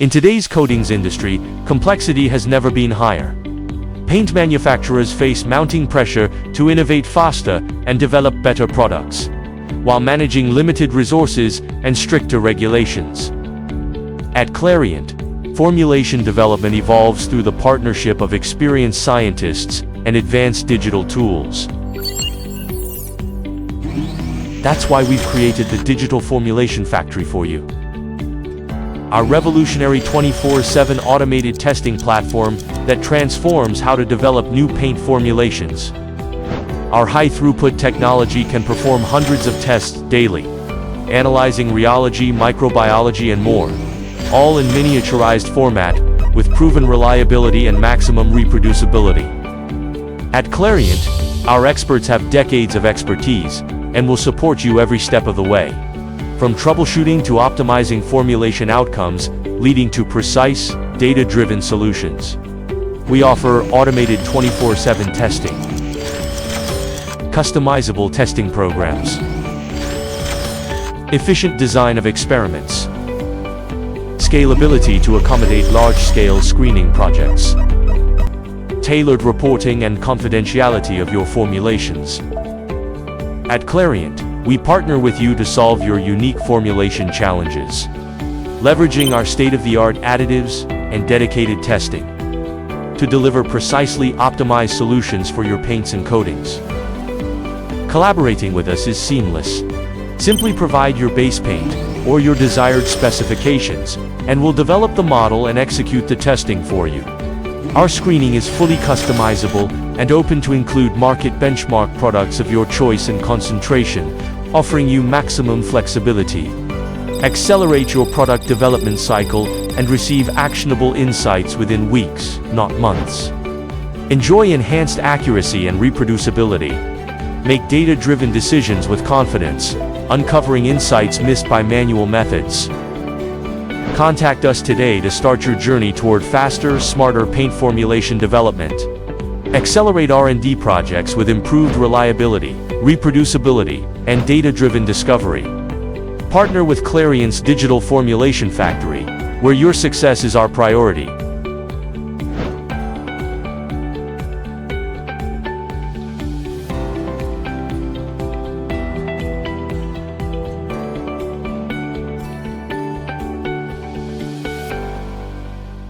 In today's coatings industry, complexity has never been higher. Paint manufacturers face mounting pressure to innovate faster and develop better products, while managing limited resources and stricter regulations. At Clariant, formulation development evolves through the partnership of experienced scientists and advanced digital tools. That's why we've created the Digital Formulation Factory for you. Our revolutionary 24/7 automated testing platform that transforms how to develop new paint formulations. Our high-throughput technology can perform hundreds of tests daily, analyzing rheology, microbiology, and more, all in miniaturized format, with proven reliability and maximum reproducibility. At Clariant, our experts have decades of expertise and will support you every step of the way, from troubleshooting to optimizing formulation outcomes, leading to precise, data-driven solutions. We offer automated 24/7 testing, customizable testing programs, efficient design of experiments, scalability to accommodate large-scale screening projects, tailored reporting and confidentiality of your formulations. At Clariant, we partner with you to solve your unique formulation challenges, leveraging our state-of-the-art additives and dedicated testing to deliver precisely optimized solutions for your paints and coatings. Collaborating with us is seamless. Simply provide your base paint or your desired specifications, and we'll develop the model and execute the testing for you. Our screening is fully customizable and open to include market benchmark products of your choice and concentration, offering you maximum flexibility. Accelerate your product development cycle and receive actionable insights within weeks, not months. Enjoy enhanced accuracy and reproducibility. Make data-driven decisions with confidence, uncovering insights missed by manual methods. Contact us today to start your journey toward faster, smarter paint formulation development. Accelerate R&D projects with improved reliability, reproducibility, and data-driven discovery. Partner with Clariant's Digital Formulation Factory, where your success is our priority.